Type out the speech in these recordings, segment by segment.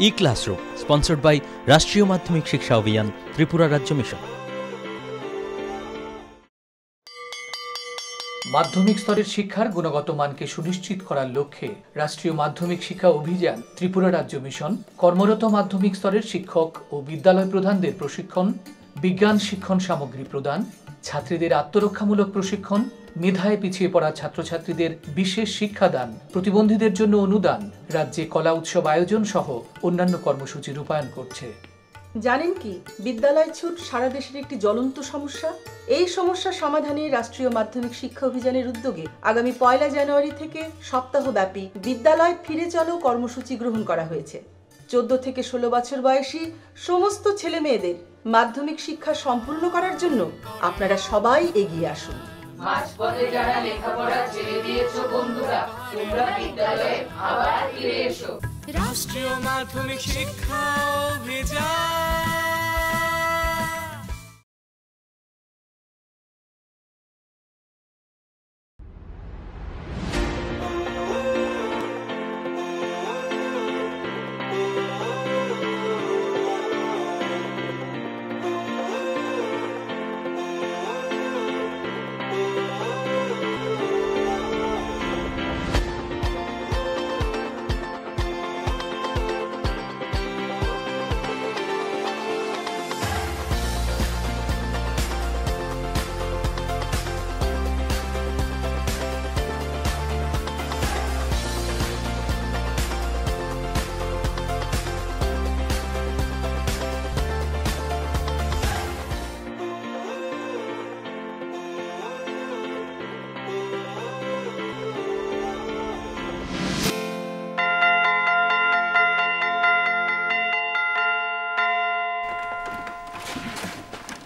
E-Classroom, sponsored by রাষ্ট্রীয় মাধ্যমিক শিক্ষা অভিযান, ত্রিপুরা রাজ্য মিশন। মাধ্যমিক স্তরের শিক্ষার গুণগত মানকে সুনিশ্চিত করার লক্ষ্যে রাষ্ট্রীয় মাধ্যমিক শিক্ষা অভিযান, ত্রিপুরা রাজ্য মিশন কর্মরত মাধ্যমিক স্তরের শিক্ষক ও বিদ্যালয় প্রধানদের প্রশিক্ষণ, বিজ্ঞান শিক্ষণ সামগ্রী প্রদান, ছাত্রীদের আত্মরক্ষামূলক প্রশিক্ষণ, মেধায় পিছিয়ে পড়া ছাত্রছাত্রীদের বিশেষ শিক্ষাদান, প্রতিবন্ধীদের জন্য অনুদান, রাজ্যে কলা উৎসব আয়োজন সহ অন্যান্য কর্মসূচি রূপায়ণ করছে। জানেন কি, বিদ্যালয় ছুট সারা দেশের একটি জ্বলন্ত সমস্যা। এই সমস্যা সমাধানে রাষ্ট্রীয় মাধ্যমিক শিক্ষা অভিযানের উদ্যোগে আগামী 1 জানুয়ারি থেকে সপ্তাহব্যাপী বিদ্যালয় ফিরে চলো কর্মসূচি গ্রহণ করা হয়েছে। 14 থেকে 16 বছর বয়সী সমস্ত ছেলে মেয়েদের মাধ্যমিক শিক্ষা সম্পূর্ণ করার জন্য আপনারা সবাই এগিয়ে আসুন। মাঝপথে যারা লেখাপড়া ছেড়ে দিয়েছো বন্ধুরা, তোমরা বিদ্যালয়ে আবার ফিরে এসো। রাষ্ট্রীয় মাধ্যমিক শিক্ষা অভিযান।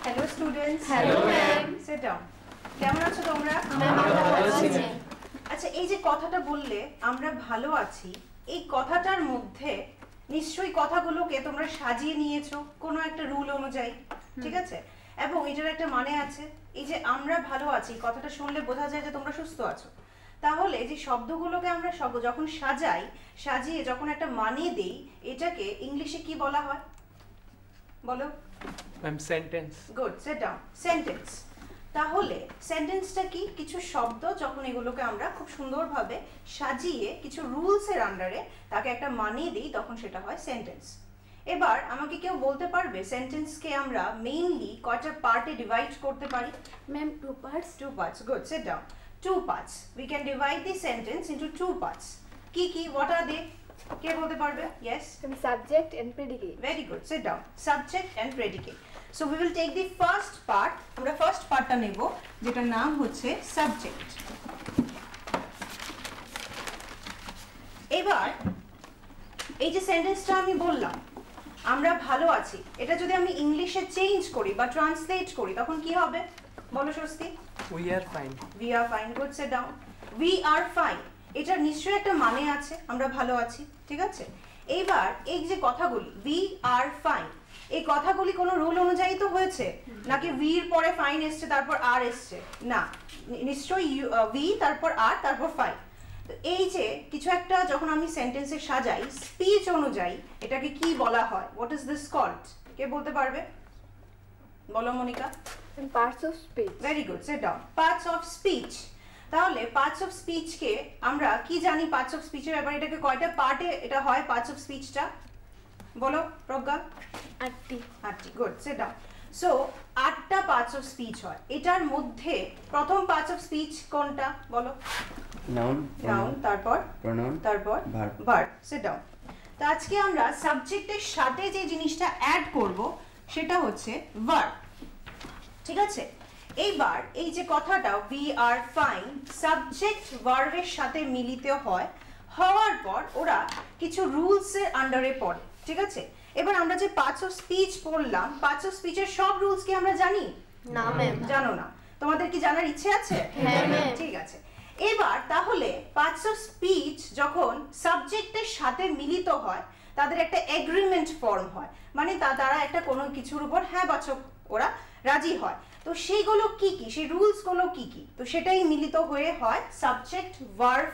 Hello students. Hello ma'am. Sit down. কেমন আছো তোমরা? আচ্ছা, এই যে কথাটা বললে আমরা ভালো আছি, এই কথাটার মধ্যে নিশ্চয়ই কথাগুলোকে তোমরা সাজিয়ে নিয়েছো কোনো একটা রুল অনুযায়ী, ঠিক আছে? এবং এটার একটা মানে আছে। এই যে আমরা ভালো আছি কথাটা শুনলে বোঝা যায় যে তোমরা সুস্থ আছো। তাহলে যে শব্দগুলোকে আমরা যখন সাজিয়ে যখন একটা মানে দেই, এটাকে ইংলিশে কি বলা হয় বলো? Ma'am sentence. Good, sit down. Sentence. তাহলে সেন্টেন্সটা কি? কিছু শব্দ যখন এগুলোকে আমরা খুব সুন্দরভাবে সাজিয়ে কিছু রুলসের আন্ডারে তাকে একটা মানে দিই, তখন সেটা হয় সেন্টেন্স। এবার আমাকে কেউ বলতে পারবে সেন্টেন্সকে আমরা মেইনলি কয়টা পার্টে ডিভাইড করতে পারি? Ma'am, 2 parts. 2 parts. Good, sit down. 2 parts. We can divide the sentence into 2 parts. কি? What are they? কে বলতে পারবে? Yes. Subject and predicate. Very good. Sit down. Subject and predicate. So we will take the first part. আমরা first পার্টটা নেব, যেটার নাম হচ্ছে subject. এবার এই যে সেন্টেন্সটা আমি বললাম আমরা ভালো আছি, এটা যদি আমি ইংলিশে চেঞ্জ করি বা ট্রান্সলেট করি তখন কি হবে বলো স্বস্তি? We are fine. We are fine. Good, sit down. We are fine. এটার নিশ্চয়ই একটা মানে আছে, আমরা ভালো আছি, ঠিক আছে? এইবার এই যে কথাগুলি we are fine, এই কথাগুলি কোনো রুল অনুযায়ী তো হয়েছে নাকি we এর পরে ফাইন এসছে তারপর আর এসছে? না, নিশ্চয়ই we তারপর আর তারপর ফাইন। তো এই যে কিছু একটা যখন আমি সেন্টেন্সে সাজাই স্পিচ অনুযায়ী, এটাকে কি বলা হয়? What is this called? কে বলতে পারবে? বলো Monika. Parts of speech. Very good, sit down. Parts of speech. তাহলে পার্টস অফ স্পিচকে আমরা কি জানি? পার্টস অফ স্পিচের ব্যাপারে এটাকে কয়টা পার্টে এটা হয় পার্টস অফ স্পিচটা? বলো প্রজ্ঞা। 8টি। Good, sit down. সো 8টা পার্টস অফ স্পিচ হয়। এটার মধ্যে প্রথম পার্টস অফ স্পিচ কোনটা বলো? নাউন, তারপর প্রনাউন, তারপর ভার্ব। Sit down. তো আজকে আমরা সাবজেক্টের সাথে যে জিনিসটা অ্যাড করব সেটা হচ্ছে ভার্ব, ঠিক আছে? এইবার এই যে কথাটা we are fine সাবজেক্ট ভার্বের সাথে মিলিত হয়, হওয়ার পর ওরা কিছু রুলসের আন্ডারে পড়ে, ঠিক আছে? এবার আমরা যে পার্টস অফ স্পিচ পড়লাম, পার্টস অফ স্পিচের সব রুলস কি আমরা জানি? না ম্যাম। জানো না? তোমাদের কি জানার ইচ্ছে আছে? হ্যাঁ ম্যাম। ঠিক আছে। এবার তাহলে পার্টস অফ স্পিচ যখন সাবজেক্টের সাথে মিলিত হয় তাদের একটা এগ্রিমেন্ট ফর্ম হয়, মানে তারা একটা কোনো কিছুর উপর হ্যাঁ বাচক ওরা রাজি হয়। তো সেইগুলো কি কি, সেই রুলসগুলো কি কি? তো সেটাই মিলিত হয়ে হয় সাবজেক্ট ভার্ব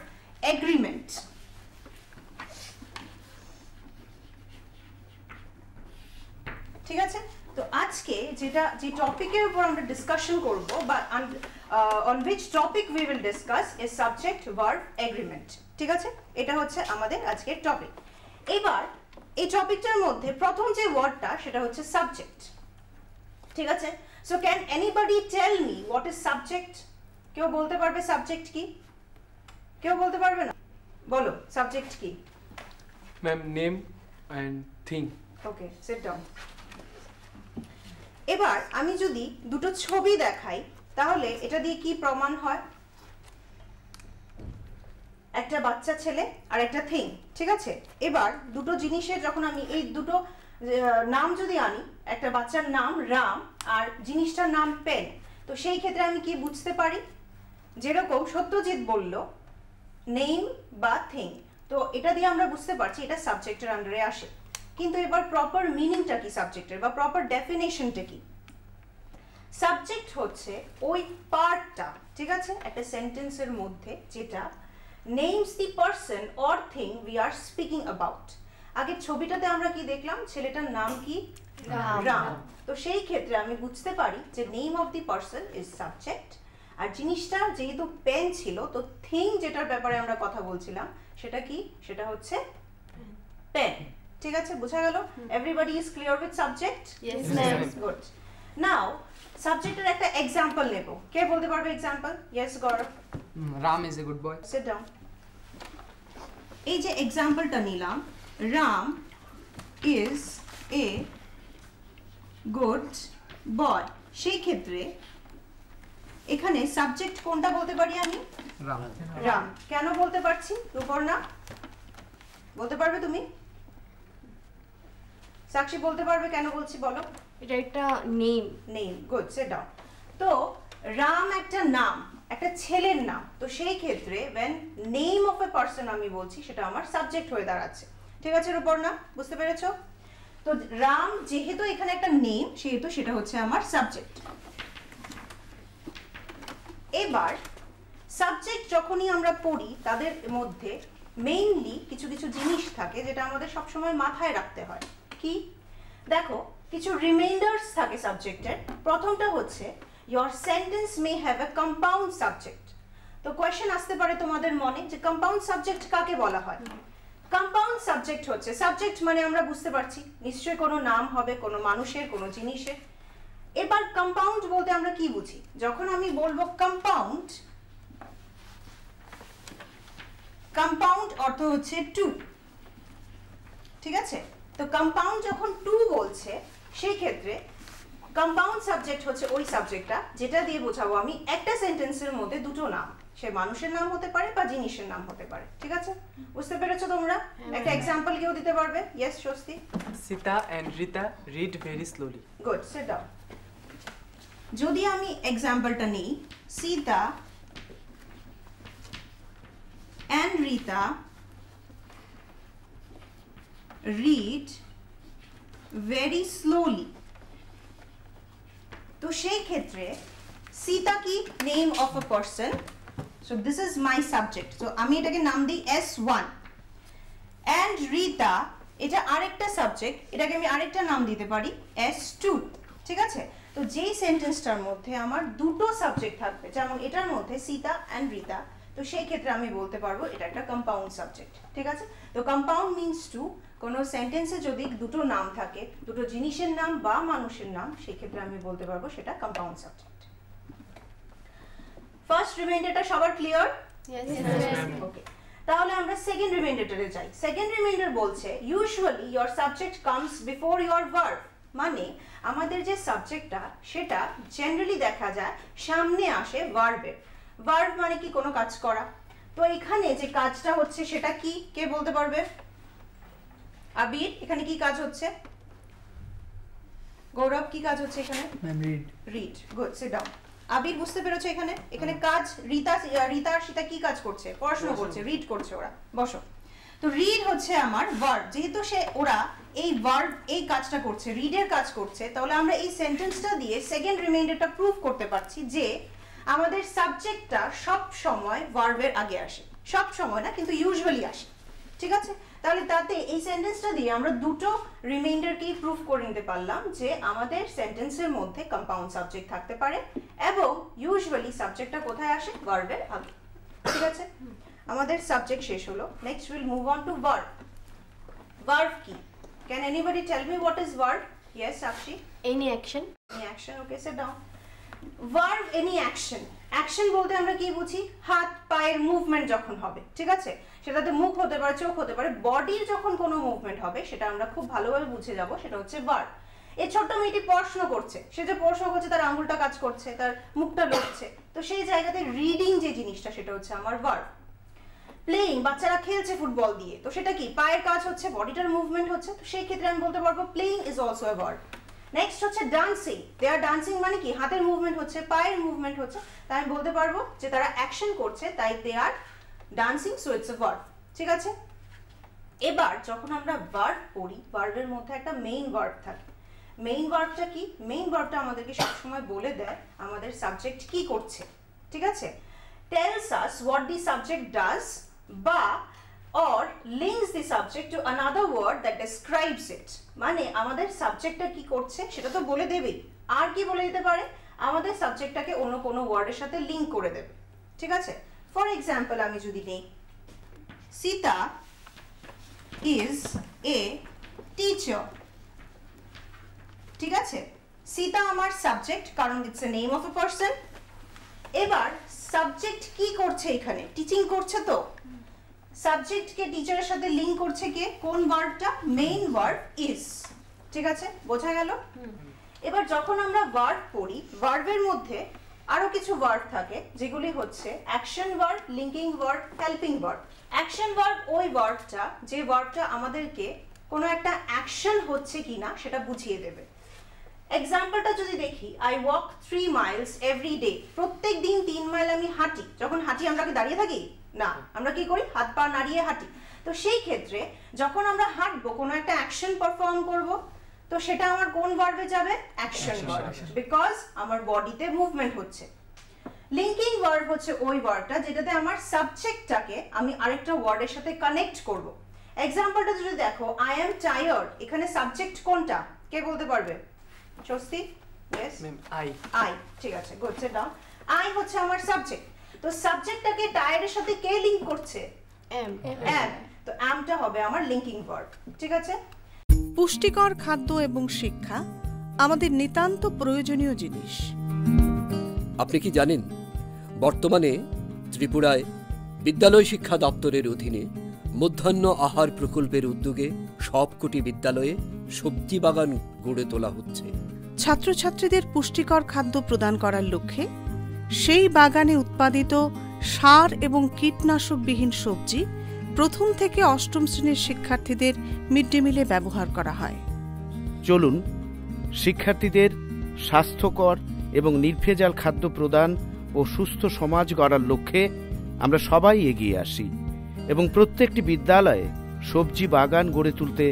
এগ্রিমেন্ট। ঠিক আছে? তো আজকে যে টপিকের উপর আমরা ডিসকাশন করব বা on which topic we will discuss is subject verb agreement. ঠিক আছে, এটা হচ্ছে আমাদের আজকের টপিক। এবার এই টপিকটার মধ্যে প্রথম যে ওয়ার্ডটা সেটা হচ্ছে সাবজেক্ট। ঠিক আছে, so can anybody tell me what is subject? কেউ বলতে পারবে সাবজেক্ট কি? কেউ বলতে পারবে না? বলো সাবজেক্ট কি? Ma'am name and thing. Okay, sit down. এবার আমি যদি দুটো ছবি দেখাই তাহলে এটা দিয়ে কি প্রমাণ হয়? একটা বাচ্চা ছেলে আর একটা থিং। ঠিক আছে, এবার দুটো জিনিসের যখন আমি এই দুটো নাম যদি আনি, একটা বাচ্চার নাম রাম আর জিনিসটার নাম পেন, তো সেই ক্ষেত্রে আমি কি বুঝতে পারি? যেরকম সত্যজিৎ বলল নেম বা থিং, তো এটা দিয়ে আমরা বুঝতে পারছি এটা সাবজেক্টের আন্ডারে আসে। কিন্তু এবার প্রপার মিনিংটা কি সাবজেক্টের, বা প্রপার ডেফিনেশনটা কি? সাবজেক্ট হচ্ছে ওই পার্টটা, ঠিক আছে, একটা সেন্টেন্সের মধ্যে যেটা names the person or thing we are speaking about. আগের ছবিটাতে আমরা কি দেখলাম? ছেলেটার নাম কি? রাম। তো সেই ক্ষেত্রে আমি বুঝতে পারি যে name of the person is subject. আর জিনিসটা যেহেতু পেন ছিল, তো থিং যেটার ব্যাপারে আমরা কথা বলছিলাম সেটা কি? সেটা হচ্ছে পেন। ঠিক আছে, বোঝা গেল? Everybody is clear with subject? Yes, ma'am. Good. Now সাবজেক্টের একটা এক্সাম্পল নেব। কে বলতে পারবে example? Yes Gaurav. Ram is a good boy. Sit down. এই যে এক্সাম্পলটা নিলাম, Ram is a good boy, সেই ক্ষেত্রে এখানে সাবজেক্ট কোনটা বলতে পারি আমি? রাম। রাম। কেন বলতে পারছি? রূপর্ণা বলতে পারবে তুমি? সাক্ষী বলতে পারবে কেন বলছি? বলো। এটা একটা name. Name. Good, sit down. তো রাম একটা নাম, একটা ছেলের নাম, তো সেই ক্ষেত্রে when name of a person আমি বলছি সেটা আমার সাবজেক্ট হয়ে দাঁড়াচ্ছে। ঠিক আছে রূপর্ণা, বুঝতে পেরেছো? তো রাম যেহেতু এখানে একটা নেম, সেহেতু সেটা হচ্ছে আমার সাবজেক্ট। এবার সাবজেক্ট যখনই আমরা পড়ি তাদের মধ্যে মেইনলি কিছু কিছু জিনিস থাকে যেটা আমাদের সবসময় মাথায় রাখতে হয়। কি? দেখো, কিছু রিমাইন্ডার্স থাকে সাবজেক্টের। প্রথমটা হচ্ছে your sentence may have a compound subject। তো কোয়েশ্চেন আসতে পারে তোমাদের মনে যে কম্পাউন্ড সাবজেক্ট কাকে বলা হয়? কম্পাউন্ড সাবজেক্ট হচ্ছে, সাবজেক্ট মানে আমরা বুঝতে পারছি নিশ্চয়ই কোনো নাম হবে, কোনো মানুষের, কোনো জিনিসের। এবার কম্পাউন্ড বলতে আমরা কি বুঝি? যখন আমি বলবো কম্পাউন্ড, কম্পাউন্ড অর্থ হচ্ছে টু। ঠিক আছে, তো কম্পাউন্ড যখন টু বলছে সেই ক্ষেত্রে কম্পাউন্ড সাবজেক্ট হচ্ছে ওই সাবজেক্টটা যেটা দিয়ে বোঝাবো আমি একটা সেন্টেন্সের মধ্যে দুটো নাম, সে মানুষের নাম হতে পারে বা জিনিসের নাম হতে পারে। ঠিক আছে, বুঝতে পেরেছো তোমরা? একটা এক্সাম্পল কেউ দিতে পারবে? ইয়েস স্বস্তি। Sita and Rita read very slowly. Good, sit down. যদি আমি এক্সাম্পলটা নিই, Sita and Rita read very slowly, তো সেই ক্ষেত্রে সীতা কি? Name of a person, so this is my subject, so আমি এটাকে নাম দিই S1। অ্যান্ড রীতা এটা আরেকটা সাবজেক্ট, এটাকে আমি আরেকটা নাম দিতে পারি S2। ঠিক আছে, তো যেই সেন্টেন্সটার মধ্যে আমার দুটো সাবজেক্ট থাকবে, যেমন এটার মধ্যে সীতা অ্যান্ড রীতা, তো সেই ক্ষেত্রে আমি বলতে পারবো এটা একটা কম্পাউন্ড সাবজেক্ট। ঠিক আছে, তো কম্পাউন্ড মিনস টু। কোনো সেন্টেন্সে যদি দুটো নাম থাকে, দুটো জিনিসের নাম বা মানুষের নাম, সেই ক্ষেত্রে আমি বলতে পারবো সেটা কম্পাউন্ড সাবজেক্ট। ফার্স্ট রিমাইন্ডারটা সবার ক্লিয়ার? Yes, ওকে, তাহলে আমরা সেকেন্ড রিমাইন্ডারটাতে যাই। সেকেন্ড রিমাইন্ডার বলছে usually your subject comes before your verb, মানে আমাদের যে সাবজেক্টটা সেটা জেনারেলি দেখা যায় সামনে আসে ভার্বের। ভার্ব মানে কি? কোনো কাজ করা। তো এখানে যে কাজটা হচ্ছে সেটা কি? কে বলতে পারবে? আবির, এখানে কি কাজ হচ্ছে? গৌরব, কি কাজ হচ্ছে এখানে? Read. Read. Good, sit down. Abir, বুঝতে পেরেছো এখানে? এখানে কাজ রীতা আর সীতা কি কাজ করছে? পড়াশোনা করছে, রিড করছে ওরা। বসো। তো রিড হচ্ছে আমার ভার্ব, যেহেতু ওরা এই ভার্ব এই কাজটা করছে, রিডের কাজ করছে, তাহলে আমরা এই সেন্টেন্সটা দিয়ে সেকেন্ড রিমাইন্ডারটা প্রুভ করতে পারছি যে আমাদের সাবজেক্টটা সব সময় ভার্বের আগে আসে। সব সময় না, কিন্তু ইউজুয়ালি আসে। ঠিক আছে, তাহলে তাতে এই সেন্টেন্সটা দিয়ে আমরা দুটো রিমাইন্ডারকেই প্রুফ করে নিতে পারলাম যে আমাদের সেন্টেন্সের মধ্যে কম্পাউন্ড সাবজেক্ট থাকতে পারে এবং ইউজুয়ালি সাবজেক্টটা কোথায় আসে ভার্বের আগে। ঠিক আছে, আমাদের সাবজেক্ট শেষ হলো। Next will move on to verb. Verb কি? Can anybody tell me what is verb? Yes Sakshi. Any action. Any action, okay, sit down. Verb any action. Action বলতে আমরা কি বুঝি? হাত পায়ের মুভমেন্ট যখন হবে, ঠিক আছে, সেটাতে মুখ হতে পারে, চোখ হতে পারে, বডির যখন কোনো মুভমেন্ট হবে সেটা আমরা খুব ভালোভাবে বুঝে যাব, সেটা হচ্ছে ভার্ব। এই ছোট্ট মেয়েটি পড়াশোনা করছে, সে যে পড়াশোনা করছে তার আঙুলটা কাজ করছে, তার মুখটা লড়ছে, তো সেই জায়গাতে রিডিং যে জিনিসটা সেটা হচ্ছে আমার ভার্ব। প্লেইং, বাচ্চারা খেলছে ফুটবল দিয়ে, তো সেটা কি? পায়ের কাজ হচ্ছে, বডিটার মুভমেন্ট হচ্ছে, তো সেই ক্ষেত্রে আমি বলতে পারবো playing is also a verb. Next হচ্ছে ডান্সিং। দে আর ডান্সিং মানে কি? হাতের মুভমেন্ট হচ্ছে, পায়ের মুভমেন্ট হচ্ছে, তাই আমি বলতে পারবো যে তারা অ্যাকশন করছে, তাই they are dancing, so it's a verb. ঠিক আছে, এবার যখন আমরা ভার্ব পড়ি, ভার্বের মধ্যে একটা মেইন ভার্ব থাকে। মেইন ভার্বটা কি? মেইন ভার্বটা আমাদেরকে সবসময় বলে দেয় আমাদের সাবজেক্ট কি করছে। ঠিক আছে, tells us what the subject does বা or links the subject to another word that describes it। মানে আমাদের সাবজেক্টটা কি করছে সেটা তো বলে দেবেই, আর কি বলে দিতে পারে? আমাদের সাবজেক্টটাকে অন্য কোনো ওয়ার্ডের সাথে লিংক করে দেবে। ঠিক আছে, ফর এক্সাম্পল আমি যদি নেই, সীতা ইজ এ টিচার। ঠিক আছে, সীতা আমার সাবজেক্ট, কারণ it's a name of a person. এবার সাবজেক্ট কি করছে? এখানে টিচিং করছে, তো সাবজেক্টকে টিচারের সাথে লিংক করছে কে? কোন ভার্বটা? Main verb is. ঠিক আছে, বোঝা গেল? এবার যখন আমরা ভার্ব পড়ি, ভার্বের মধ্যে আরো কিছু ভার্ব থাকে যেগুলি হচ্ছে action verb, linking verb, helping verb. Action verb ওই ভার্বটা যে ভার্বটা আমাদেরকে কোনো একটা অ্যাকশন হচ্ছে কিনা সেটা বুঝিয়ে দেবে। এক্সাম্পলটা যদি দেখি, I walk 3 miles every day. প্রত্যেক দিন 3 মাইল আমি হাঁটি। যখন হাঁটি আমরা কি দাঁড়িয়ে থাকি? না, আমরা কি করি? হাত পা নাড়িয়ে হাঁটি। তো সেই ক্ষেত্রে যখন আমরা হাঁটবো, কোনো একটা অ্যাকশন পারফর্ম করব, তো সেটা আমার কোন ভার্বে যাবে? অ্যাকশন ভার্ব, বিকজ আমার বডিতে মুভমেন্ট হচ্ছে। লিঙ্কিং ভার্ব হচ্ছে ওই ভার্বটা যেটাতে আমার সাবজেক্টটাকে আমি আরেকটা ওয়ার্ডের সাথে কানেক্ট করব। এক্সাম্পলটা যদি দেখো, আই এম টায়ার্ড, এখানে সাবজেক্ট কোনটা? কে বলতে পারবে? স্বস্তি? Yes ma'am, I. আই, ঠিক আছে, গুড, সিট ডাউন। আই হচ্ছে আমার সাবজেক্ট, তো সাবজেক্টটাকে টায়ারের সাথে কে লিংক করছে? Am. am, তো আমটা হবে আমার লিঙ্কিং ভার্ব। ঠিক আছে, পুষ্টিকর খাদ্য এবং শিক্ষা আমাদের নিতান্ত প্রয়োজনীয় জিনিস। আপনি কি জানেন বর্তমানে ত্রিপুরায় বিদ্যালয় শিক্ষা দপ্তরের অধীনে মধ্যাহ্ন আহার প্রকল্পের উদ্যোগে সবকটি বিদ্যালয়ে সবজি বাগান গড়ে তোলা হচ্ছে। ছাত্রছাত্রীদের পুষ্টিকর খাদ্য প্রদান করার লক্ষ্যে সেই বাগানে উৎপাদিত সার এবং কীটনাশকবিহীন সবজি প্রথম থেকে অষ্টম শ্রেণীর শিক্ষার্থীদের মিড ডে মিলে ব্যবহার করা হয়। চলুন শিক্ষার্থীদের স্বাস্থ্যকর এবং নির্ভেজাল খাদ্য প্রদান ও সুস্থ সমাজ গড়ার লক্ষ্যে আমরা সবাই এগিয়ে আসি এবং প্রত্যেকটি বিদ্যালয়ে সবজি বাগান গড়ে তুলতে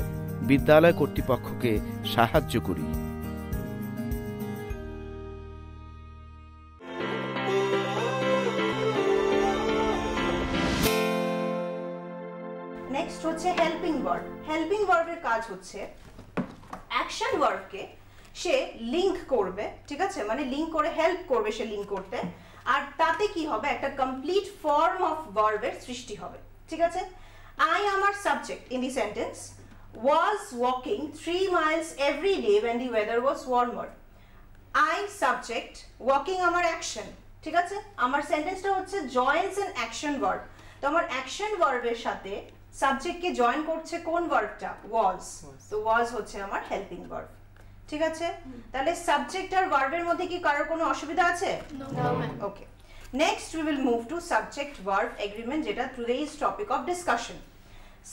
বিদ্যালয় কর্তৃপক্ষকে সাহায্য করি। নেক্সট হচ্ছে হেল্পিং ভার্ব। হেল্পিং ভার্বের কাজ হচ্ছে অ্যাকশন ভার্বকে সে লিংক করবে। ঠিক আছে, মানে লিংক করে হেল্প করবে সে লিংক করতে, আর তাতে কি হবে? একটা কমপ্লিট ফর্ম অফ ভার্বের সৃষ্টি হবে। ঠিক আছে, আই আমার subject in the sentence was walking 3 miles every day when the weather was warmer. I subject, walking আমার অ্যাকশন। ঠিক আছে, আমার সেন্টেন্সটা হচ্ছে জয়েন্টস এন অ্যাকশন ভার্ব। তো আমার অ্যাকশন ভার্বের সাথে সাবজেক্টকে জয়েন করছে কোন ভার্বটা? was। তো was হচ্ছে আমার হেল্পিং ভার্ব। ঠিক আছে, তাহলে সাবজেক্ট আর ভার্বের মধ্যে কি কারোর কোনো অসুবিধা আছে? No. Okay, next we will move to subject verb agreement, যেটা today's topic of discussion.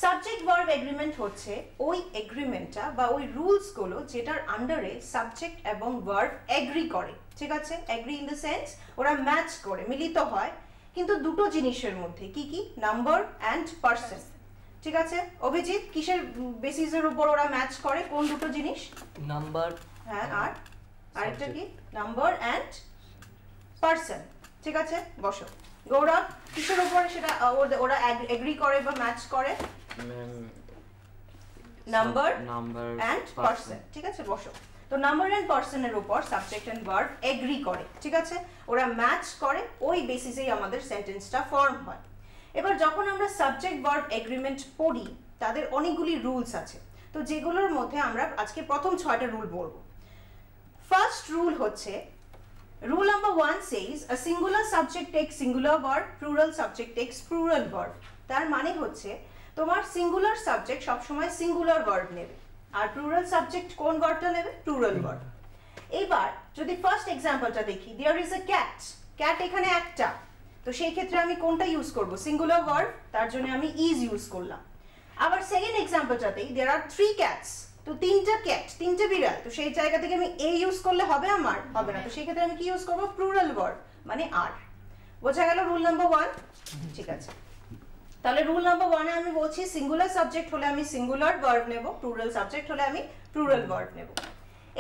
Subject verb agreement হচ্ছে ওই এগ্রিমেন্টটা বা ওই রুলসগুলো যেটার আন্ডারে সাবজেক্ট এবং ভার্ব এগ্রি করে। ঠিক আছে, এগ্রি ইন দ্য সেন্স ওরা ম্যাচ করে, মিলিত হয়, কিন্তু দুটো জিনিসের মধ্যে। কি কি? Number and person. ঠিক আছে, অভিজিৎ, কিসের বেসিসের উপর ওরা ম্যাচ করে? কোন দুটো জিনিস? নাম্বার। হ্যাঁ, আর আরেকটা কি? Number and person. ঠিক আছে, বসো। গৌরব, কিসের উপরে সেটা ওরা এগ্রি করে বা ম্যাচ করে? Number Number and person. ঠিক আছে, বসো। তো নাম্বার অ্যান্ড পার্সনের উপর সাবজেক্ট অ্যান্ড ভার্ব এগ্রি করে, ঠিক আছে, ওরা ম্যাচ করে, ওই বেসিসেই আমাদের সেন্টেন্সটা ফর্ম হয়। এবার যখন আমরা সাবজেক্ট ভার্ব এগ্রিমেন্ট পড়ি তাদের অনেকগুলি রুলস আছে, তো যেগুলোর মধ্যে আমরা আজকে প্রথম 6টা রুল বলবো। ফার্স্ট রুল হচ্ছে rule number 1 says a singular subject takes singular verb, plural subject takes plural verb। তার মানে হচ্ছে তোমার সিঙ্গুলার সাবজেক্ট সবসময় সিঙ্গুলার ভার্ব নেবে, আর প্লুরাল সাবজেক্ট কোন ভার্বটা নেবে? Plural verb. এবার যদি ফার্স্ট এক্সাম্পলটা দেখি, there is a cat, cat এখানে একটা, তো সেই ক্ষেত্রে আমি কোনটা ইউজ করব? সিঙ্গুলার ভার্ব, তার জন্য আমি ইজ ইউজ করলাম। আবার সেকেন্ড এক্সাম্পলটাতেই দেয়ার আর 3 ক্যাটস, তো 3টা ক্যাট, 3টে বিড়াল, তো সেই জায়গা থেকে আমি এ ইউজ করলে হবে? আমার হবে না, তো সেই ক্ষেত্রে আমি কি ইউজ করব? প্লুরাল ভার্ব মানে আর। বোঝা গেল রুল নাম্বার 1? ঠিক আছে, তাহলে রুল নাম্বার 1 এ আমি বলছি সিঙ্গুলার সাবজেক্ট হলে আমি সিঙ্গুলার ভার্ব নেব, প্লুরাল সাবজেক্ট হলে আমি প্লুরাল ভার্ব নেব।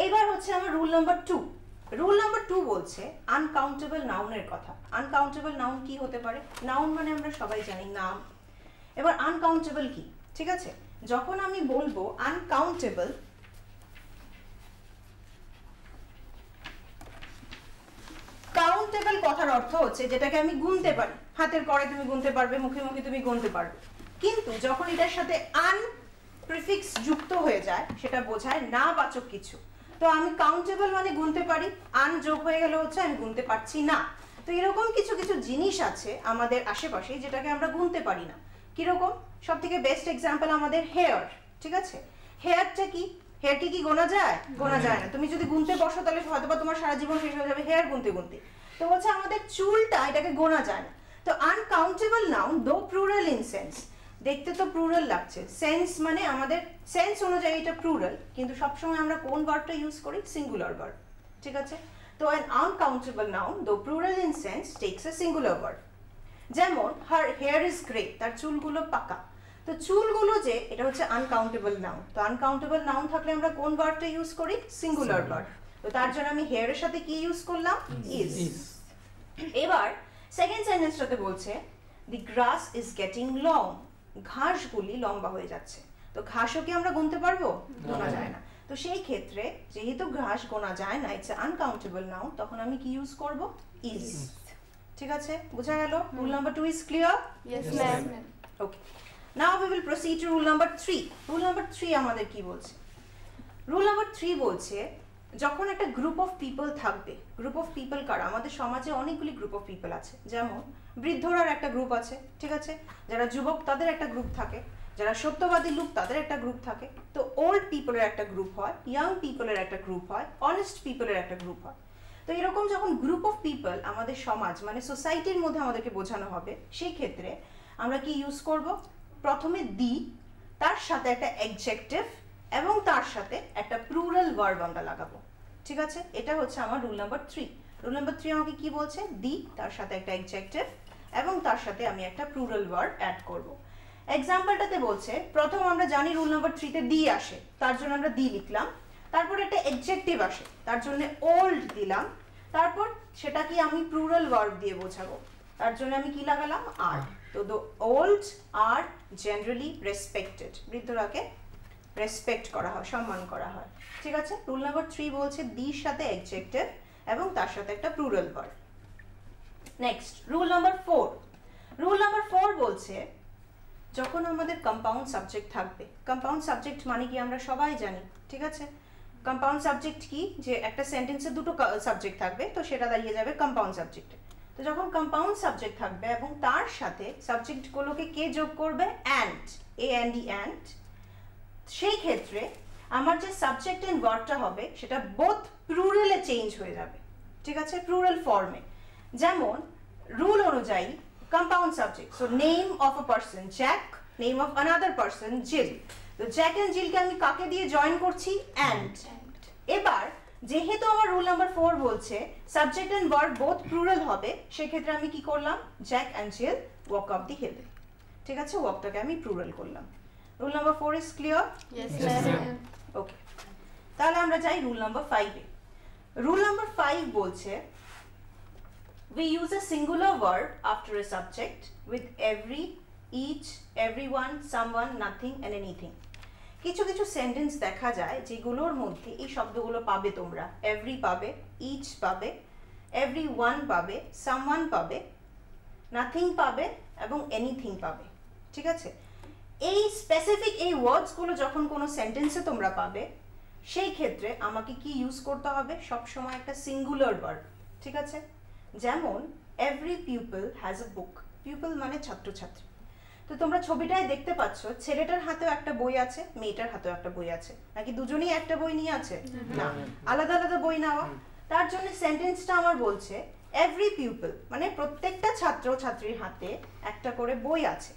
এইবার হচ্ছে আমার রুল নাম্বার 2। রুল নাম্বার 2 বলছে আনকাউন্টেবল নাউনের কথা। আনকাউন্টেবল নাউন কি হতে পারে? নাউন মানে আমরা সবাই জানি নাম। এবার আনকাউন্টেবল কি? ঠিক আছে, যখন আমি বলবো আনকাউন্টেবল, কাউন্টেবল কথার অর্থ হচ্ছে যেটাকে আমি গুনতে পারি, হাতের করে তুমি গুনতে পারবে, মুখে মুখে তুমি গুনতে পারবে, কিন্তু যখন এটার সাথে আন প্রিফিক্স যুক্ত হয়ে যায় সেটা বোঝায় না বাচক কিছু। তো আমি কাউন্টেবল মানে গুনতে পারি, আন যোগ হয়ে গেলে হচ্ছে আমি গুনতে পারছি না। তো এরকম কিছু কিছু জিনিস আছে আমাদের আশেপাশে যেটাকে আমরা গুনতে পারি না। কিরকম? সব থেকে বেস্ট এক্সাম্পল আমাদের হেয়ার। ঠিক আছে, হেয়ারটা কি? হেয়ারকে কি গোনা যায়? গোনা যায় না। তুমি যদি গুনতে বসো তাহলে হয়তো বা তোমার সারা জীবন শেষ হয়ে যাবে হেয়ার গুনতে গুনতে। তো বলছে আমাদের চুলটা, এটাকে গোনা যায় না। তো uncountable noun though plural in sense, দেখতে তো প্লুরাল লাগছে, সেন্স মানে আমাদের সেন্স অনুযায়ী এটা প্লুরাল, কিন্তু সবসময় আমরা কোন ভার্বটা ইউজ করি? Singular verb. ঠিক আছে, তো an uncountable noun though plural in sense takes a singular verb। যেমন her hair is grey, তার চুলগুলো পাকা। তো চুলগুলো যে, এটা হচ্ছে আনকাউন্টেবল নাউন। তো আনকাউন্টেবল নাউন থাকলে আমরা কোন ভার্বটা ইউজ করি? Singular verb. তো তার জন্য আমি হেয়ার এর সাথে কি ইউজ করলাম? ইজ। এবার সেকেন্ড সেন্টেন্সটাতে বলছে the grass is getting long, ঘাসগুলি লম্বা হয়ে যাচ্ছে। তো ঘাসও কি আমরা গুনতে পারবো? গোনা যায় না। তো সেই ক্ষেত্রে যেহেতু ঘাস গোনা যায় না, ইটস আনকাউন্টেবল নাউন, তখন আমি কি ইউজ করব? ইজ। ঠিক আছে, বোঝা গেল? Rule number 2 is clear? Yes, ma'am. Okay, now we will proceed to rule number 3। Rule number 3 আমাদের কি বলছে? রুল নাম্বার 3 বলছে যখন একটা গ্রুপ অফ পিপল থাকবে, গ্রুপ অফ পিপল কারা? আমাদের সমাজে অনেকগুলি গ্রুপ অফ পিপল আছে, যেমন বৃদ্ধরার একটা গ্রুপ আছে, ঠিক আছে, যারা যুবক তাদের একটা গ্রুপ থাকে, যারা সত্যবাদী লোক তাদের একটা গ্রুপ থাকে। তো ওল্ড পিপলের একটা গ্রুপ হয়, ইয়াং পিপলের একটা গ্রুপ হয়, অনেস্ট পিপলের একটা গ্রুপ হয়। তো এরকম যখন গ্রুপ অফ পিপল আমাদের সমাজ মানে সোসাইটির মধ্যে আমাদেরকে বোঝানো হবে, সেই ক্ষেত্রে আমরা কি ইউজ করব? প্রথমে দি, তার সাথে একটা অ্যাডজেক্টিভ এবং তার সাথে একটা প্লুরাল ভার্ব আমরা লাগাবো। ঠিক আছে, এটা হচ্ছে আমার রুল নাম্বার 3। রুল নাম্বার 3 আমাকে কি বলছে? দি, তার সাথে একটা অ্যাডজেক্টিভ এবং তার সাথে আমি একটা প্লুরাল ভার্ব অ্যাড করব। এক্সাম্পলটাতে বলছে প্রথম আমরা জানি রুল নাম্বার 3 তে দি আসে, তার জন্য আমরা দি লিখলাম। তারপর একটা অ্যাডজেক্টিভ আসে, তার জন্য ওল্ড দিলাম। তারপর সেটা কি আমি প্লুরাল ভার্ব দিয়ে বোঝাবো, তার জন্য আমি কি লাগালাম? আর। তো the old are generally respected, বৃদ্ধরাকে রেসপেক্ট করা হয়, সম্মান করা হয়। ঠিক আছে, রুল নাম্বার 3 বলছে দির সাথে অ্যাডজেক্টিভ এবং তার সাথে একটা plural verb. Next rule number 4। Rule number 4 বলছে যখন আমাদের কম্পাউন্ড সাবজেক্ট থাকবে, কম্পাউন্ড সাবজেক্ট মানে কি আমরা সবাই জানি, ঠিক আছে, কম্পাউন্ড সাবজেক্ট কি? যে একটা সেন্টেন্সে দুটো সাবজেক্ট থাকবে, তো সেটা দাঁড়িয়ে যাবে কম্পাউন্ড সাবজেক্টে। তো যখন কম্পাউন্ড সাবজেক্ট থাকবে এবং তার সাথে সাবজেক্টগুলোকে কে যোগ করবে? অ্যান্ড, এএনডি অ্যান্ড, সেই ক্ষেত্রে আমার যে সাবজেক্ট এন্ড ভার্বটা হবে সেটা বোথ প্লুরালে চেঞ্জ হয়ে যাবে। ঠিক আছে, প্লুরাল ফর্মে। যেমন রুল অনুযায়ী compound subject, so name of a person Jack, name of another person Jill, তো জ্যাক এন্ড জিলকে আমি কাকে দিয়ে জয়েন করছি? অ্যান্ড। এবার যেহেতু আমার রুল নাম্বার 4 বলছে subject and verb both plural হবে, সেক্ষেত্রে আমি কি করলাম? Jack and Jill walk up the hill. ঠিক আছে, ওয়াকটাকে আমি প্লুরাল করলাম। Rule number 4 is clear? Yes, ma'am. Okay, তাহলে আমরা যাই রুল নাম্বার 5 এ। রুল নাম্বার 5 বলছে we use a singular verb after a subject with every, each, everyone, someone, nothing and anything। কিছু কিছু সেন্টেন্স দেখা যায় যেগুলোর মধ্যে এই শব্দগুলো পাবে তোমরা, এভরি পাবে, ইচ পাবে, এভরি ওয়ান পাবে, সামওয়ান পাবে, নাথিং পাবে এবং এনিথিং পাবে। ঠিক আছে, এই স্পেসিফিক এই ওয়ার্ডসগুলো যখন কোনো সেন্টেন্সে তোমরা পাবে, সেই ক্ষেত্রে আমাকে কি ইউজ করতে হবে? সবসময় একটা সিঙ্গুলার ওয়ার্ড। ঠিক আছে, যেমন every people has a book. People মানে ছাত্রছাত্রী। তো তোমরা ছবিটায় দেখতে পাচ্ছ ছেলেটার হাতেও একটা বই আছে, মেয়েটার হাতেও একটা বই আছে, নাকি দুজনেই একটা বই নিয়ে আছে? না, আলাদা আলাদা বই নেওয়া। তার জন্য সেন্টেন্সটা আমার বলছে এভরি পিপল মানে প্রত্যেকটা ছাত্র ছাত্রীর হাতে একটা করে বই আছে।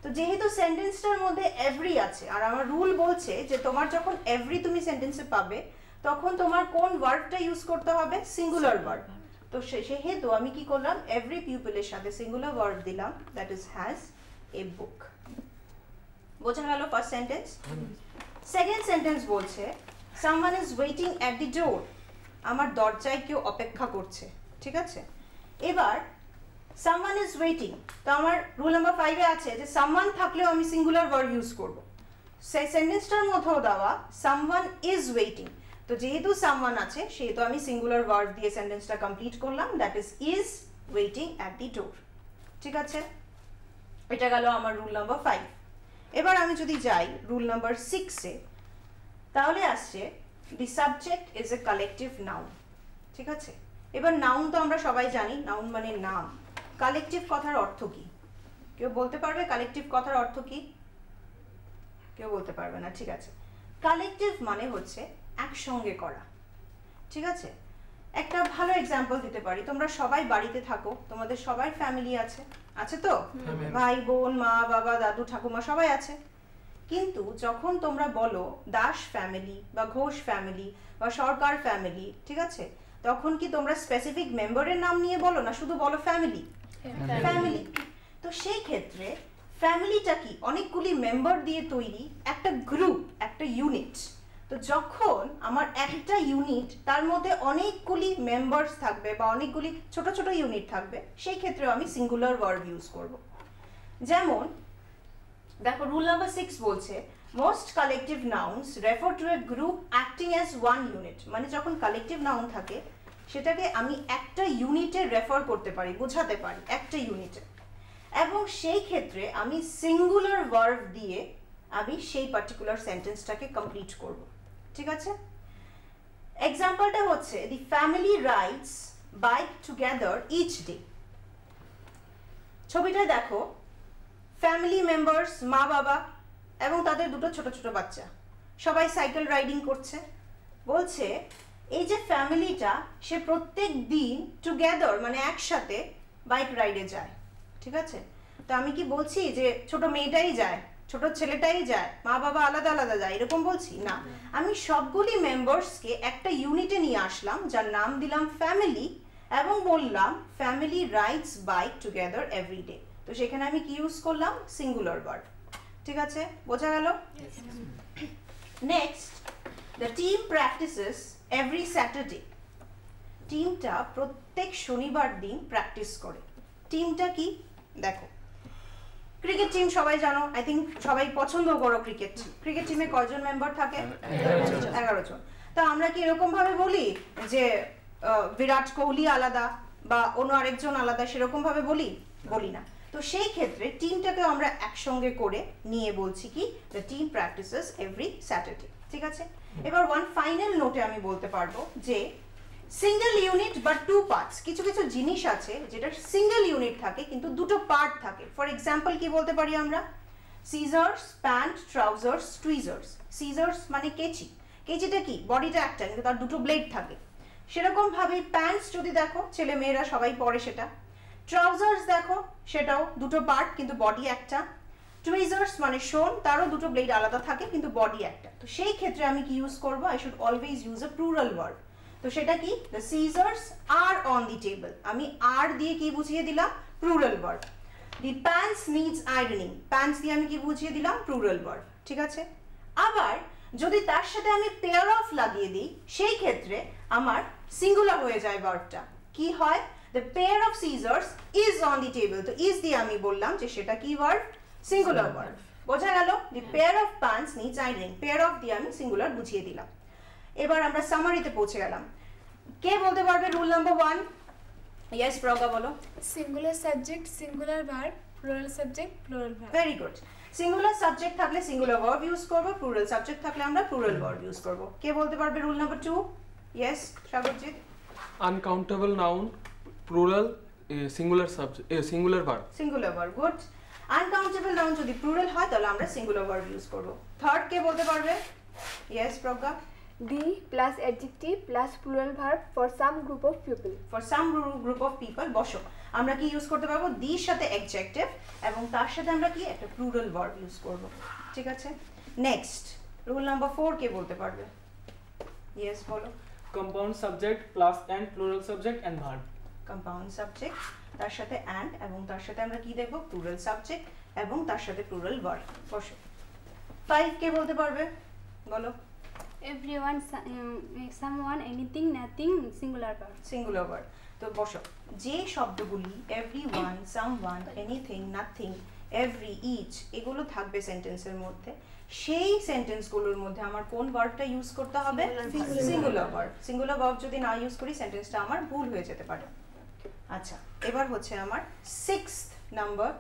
তো যেহেতু সেন্টেন্সটার মধ্যে এভরি আছে, আর আমার রুল বলছে যে তোমার যখন এভরি তুমি সেন্টেন্সে পাবে তখন তোমার কোন ভার্বটা ইউজ করতে হবে? Singular verb. তো সেহেতু আমি কি করলাম? এভরি পিপলের সাথে সিঙ্গুলার ভার্ব দিলাম, that is has a book. বোঝা গেল ফার্স্ট সেন্টেন্স? সেকেন্ড সেন্টেন্স বলছে someone is waiting at the door. আমার দরজায় কেউ অপেক্ষা করছে। ঠিক আছে, এবার সামওয়ান ইজ ওয়েটিং, তো আমার রুল নাম্বার 5 এ আছে যে সামওয়ান থাকলেও আমি সিঙ্গুলার ভার্ব ইউজ করব। সেই সেন্টেন্সটার মধ্যেও দেওয়া সামওয়ান ইজ ওয়েটিং, তো যেহেতু সামওয়ান আছে সেহেতু আমি সিঙ্গুলার ভার্ব দিয়ে সেন্টেন্সটা কমপ্লিট করলাম, that is waiting at the door. ঠিক আছে, এটা গেল আমার রুল নাম্বার 5। এবার আমি যদি যাই রুল নাম্বার 6 এ, তাহলে আসছে the subject is a collective noun. ঠিক আছে, এবার নাউন তো আমরা সবাই জানি, নাউন মানে নাম। কালেকটিভ কথার অর্থ কি? কেউ বলতে পারবে কালেকটিভ কথার অর্থ কি? কেউ বলতে পারবে না। ঠিক আছে, কালেকটিভ মানে হচ্ছে একসঙ্গে করা। ঠিক আছে, একটা ভালো এক্সাম্পল দিতে পারি। তোমরা সবাই বাড়িতে থাকো, তোমাদের সবার ফ্যামিলি আছে, আছে তো? ভাই বোন, মা বাবা, দাদু ঠাকুমা সবাই আছে। কিন্তু যখন তোমরা বলো দাস ফ্যামিলি বা ঘোষ ফ্যামিলি বা সরকার ফ্যামিলি, ঠিক আছে, তখন কি তোমরা স্পেসিফিক মেম্বারের নাম নিয়ে বলো না শুধু বলো ফ্যামিলি? ফ্যামিলি। তো সেই ক্ষেত্রে ফ্যামিলিটা কি? অনেকগুলি মেম্বার দিয়ে তৈরি একটা গ্রুপ, একটা ইউনিট। তো যখন আমার একটা ইউনিট, তার মধ্যে অনেকগুলি মেম্বার্স থাকবে বা অনেকগুলি ছোট ছোট ইউনিট থাকবে, সেই ক্ষেত্রে আমি সিঙ্গুলার ভার্ব ইউজ করব। যেমন দেখো রুল নাম্বার 6 বলছে most collective nouns refer to A group acting as one unit. মানে যখন কালেকটিভ নাউন থাকে সেটাকে আমি একটা ইউনিটে রেফার করতে পারি, বোঝাতে পারি একটা ইউনিটে, এবং সেই ক্ষেত্রে আমি সিঙ্গুলার ভার্ব দিয়ে আমি সেই পার্টিকুলার সেন্টেন্সটাকে কমপ্লিট করব। ঠিক আছে, এক্সাম্পলটা হচ্ছে the family rides bike together each day. ছবিটা দেখো, ফ্যামিলি মেম্বার্স, মা বাবা এবং তাদের দুটো ছোট ছোট বাচ্চা সবাই সাইকেল রাইডিং করছে। বলছে এই যে ফ্যামিলিটা সে প্রত্যেক দিন টুগেদার মানে একসাথে বাইক রাইডে যায়। ঠিক আছে, তো আমি কি বলছি যে ছোট মেয়েটাই যায়, ছোট ছেলেটাই যায়, মা বাবা আলাদা আলাদা যায়, এরকম বলছি না। আমি সবগুলি মেম্বার্সকে একটা ইউনিটে নিয়ে আসলাম, যার নাম দিলাম ফ্যামিলি, এবং বললাম family rides bike together every day. তো সেখানে আমি কি ইউজ করলাম? Singular verb. ঠিক আছে, বোঝা গেল? Next, the team practices every Saturday. টিমটা প্রত্যেক শনিবার দিন প্র্যাকটিস করে। টিমটা কি? দেখো, ক্রিকেট টিম সবাই জানো, আই থিঙ্ক সবাই পছন্দ করো ক্রিকেট টিম। ক্রিকেট টিমে কয়জন মেম্বার থাকে? 11 জন। তা আমরা কি এরকম ভাবে বলি যে বিরাট কোহলি আলাদা বা অন্য আরেকজন আলাদা, সেরকম ভাবে বলি? বলি না। তো সেই ক্ষেত্রে টিমটাকে আমরা একসঙ্গে করে নিয়ে বলছি কি the team practices every Saturday. ঠিক আছে, এবার ওয়ান ফাইনাল নোটে আমি বলতে পারবো যে সিঙ্গেল ইউনিট বা টু পার্টস, কিছু কিছু জিনিস আছে যেটা সিঙ্গেল ইউনিট থাকে কিন্তু দুটো পার্ট থাকে। ফর এক্সাম্পল কি বলতে পারি আমরা? Scissors, pants, trousers, tweezers. Scissors মানে কেচি, কেচিটা কি? বডিটা একটা কিন্তু তার দুটো ব্লেড থাকে। সেরকম ভাবে প্যান্টস যদি দেখো ছেলে মেয়েরা সবাই পরে সেটা। ট্রাউজার্স দেখো, সেটাও দুটো পার্ট কিন্তু বডি একটা। টুইজার্স মানে শোন, তারও দুটো ব্লেড আলাদা থাকে কিন্তু বডি একটা। তো সেই ক্ষেত্রে আমি কি ইউজ করব? I should always use a plural verb. তো সেটা কি? The scissors are on the table. আমি আর দিয়ে কি বুঝিয়ে দিলাম? Plural verb. The pants needs ironing, pants দিয়ে আমি কি বুঝিয়ে দিলাম? Plural verb. ঠিক আছে, আবার যদি তার সাথে আমি পেয়ার অফ লাগিয়ে দিই সেই ক্ষেত্রে আমার সিঙ্গুলার হয়ে যায় ভার্বটা। কি হয়? The pair of scissors is on the table. তো ইজ দিয়ে আমি বললাম যে সেটা কি ভার্ব? Singular verb. বোঝা গেল? The pair of pants needs ironing, pair of দিয়ে আমি সিঙ্গুলার বুঝিয়ে দিলাম। এবার আমরা সামারিতে পৌঁছে গেলাম। কে বলতে পারবে রুল নাম্বার 1? ইয়েস প্রজ্ঞা বলো। Singular subject singular verb, plural subject plural verb. Very good. Singular subject থাকলে সিঙ্গুলার ভার্ব ইউজ করব, প্লুরাল সাবজেক্ট থাকলে আমরা প্লুরাল ভার্ব ইউজ করব। কে বলতে পারবে rule number 2? Yes Sagarjit. Uncountable noun, plural, singular subject, singular verb. Singular verb, good. Uncountable noun যদি plural হয় তাহলে আমরা সিঙ্গুলার ভার্ব ইউজ করব। থার্ড কে বলতে পারবে? Yes Pragya. The plus adjective plus plural verb for some group of people. For some group of people, বসো। আমরা কি ইউজ করতে পারবো? দির সাথে অ্যাডজেক্টিভ এবং তার সাথে আমরা কি একটা প্লুরাল ভার্ব ইউজ করব। ঠিক আছে, নেক্সট রুল নাম্বার 4 কে বলতে পারবে? ইয়েস বলো। Compound subject plus and plural subject and verb. Compound subject তার সাথে অ্যান্ড এবং তার সাথে আমরা কি দেখব? প্লুরাল সাবজেক্ট এবং তার সাথে প্লুরাল ভার্ব। বসো। 5 কে বলতে পারবে? বলো। Everyone, someone, anything, nothing, singular verb. Singular verb. তো বসো, যে শব্দগুলি everyone, someone, anything, nothing, every, each এগুলো থাকবে সেন্টেন্সের মধ্যে, সেই সেন্টেন্সগুলোর মধ্যে আমার কোন ভার্বটা ইউজ করতে হবে? Singular verb. সিঙ্গুলার ভার্ব যদি না ইউজ করি সেন্টেন্সটা আমার ভুল হয়ে যেতে পারে। আচ্ছা, এবার হচ্ছে আমার 6th নাম্বার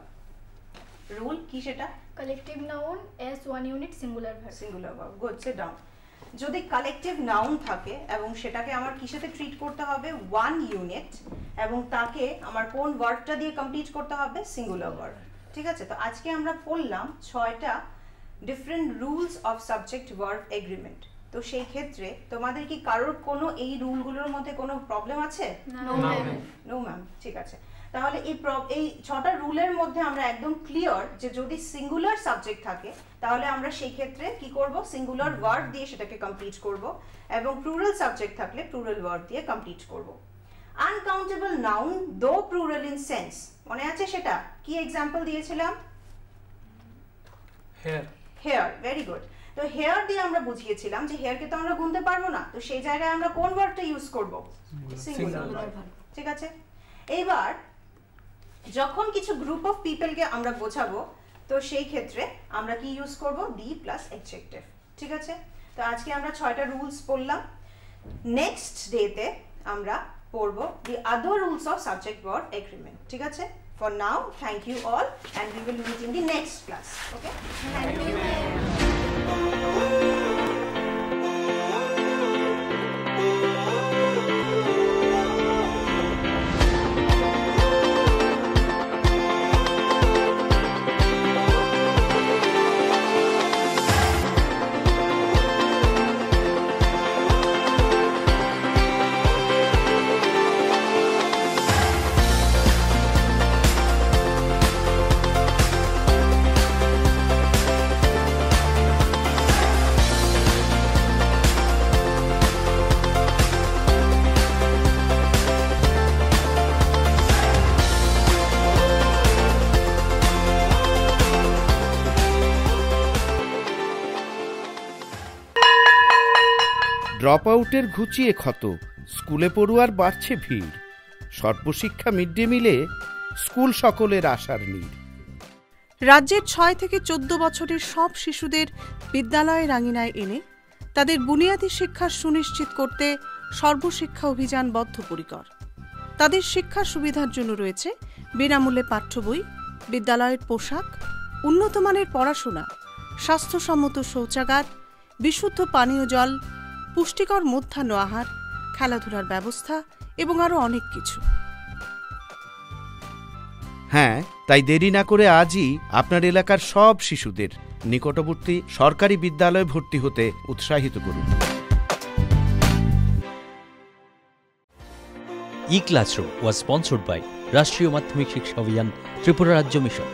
রুল, কি সেটা? Collective noun S one unit singular verb. Singular verb, good, sit down. যদি কালেকটিভ নাউন থাকে এবং সেটাকে আমার কিসেতে ট্রিট করতে হবে? 1 ইউনিট, এবং তাকে আমার কোন ভার্বটা দিয়ে কমপ্লিট করতে হবে? Singular verb. ঠিক আছে, তো আজকে আমরা পড়লাম 6টা different rules of subject verb agreement. তো সেই ক্ষেত্রে তোমাদের কি কারোর কোনো এই রুলগুলোর মধ্যে কোনো প্রবলেম আছে? No ma'am. ঠিক আছে, তাহলে এই 6টা রুলের মধ্যে আমরা একদম ক্লিয়ার যে যদি সিঙ্গুলার সাবজেক্ট থাকে তাহলে আমরা সেই ক্ষেত্রে কি করব? সিঙ্গুলার ভার্ব দিয়ে সেটাকে কমপ্লিট করব, এবং প্লুরাল সাবজেক্ট থাকলে প্লুরাল ভার্ব দিয়ে কমপ্লিট করব। Uncountable noun though plural in sense, মনে আছে সেটা? কি এক্সাম্পল দিয়েছিলাম? Hair. Hair, very good. তো হেয়ার দিয়ে আমরা বুঝিয়েছিলাম যে হেয়ারকে তো আমরা গুনতে পারবো না, তো সেই জায়গায় আমরা কোন ভার্বটা ইউজ করব? Singular verb. ঠিক আছে, এইবার যখন কিছু গ্রুপ অফ পিপলকে আমরা বোঝাবো তো সেই ক্ষেত্রে আমরা কি ইউজ করব? দি প্লাস অ্যাডজেক্টিভ। ঠিক আছে, তো আজকে আমরা 6টা রুলস পড়লাম। নেক্সট ডেতে আমরা পড়ব the other rules of subject verb agreement. ঠিক আছে, for now thank you all and we will meet in the next class. Okay, thank you. Drop আউটের ঘুচিয়ে ক্ষত, স্কুলে পড়ুয়ার বাড়ছে ভিড়, সর্বশিক্ষা মিড ডে মিলে স্কুল সকলের আশার নীড়। রাজ্যের 6 থেকে 14 বছরের সব শিশুদের বিদ্যালয়ের আঙিনায় এনে তাদের বুনিয়াদী শিক্ষা সুনিশ্চিত করতে সর্বশিক্ষা অভিযান বদ্ধপরিকর। তাদের শিক্ষার সুবিধার জন্য রয়েছে বিনামূল্যে পাঠ্য বই, বিদ্যালয়ের পোশাক, উন্নতমানের পড়াশোনা, স্বাস্থ্যসম্মত শৌচাগার, বিশুদ্ধ পানীয় জল, পুষ্টিকর মধ্যাহ্ন আহার, খেলাধুলার ব্যবস্থা এবং আরও অনেক কিছু। হ্যাঁ, তাই দেরি না করে আজই আপনার এলাকার সব শিশুদের নিকটবর্তী সরকারি বিদ্যালয়ে ভর্তি হতে উৎসাহিত করুন। E-Classroom was sponsored by রাষ্ট্রীয় মাধ্যমিক শিক্ষা অভিযান, ত্রিপুরা রাজ্য মিশন।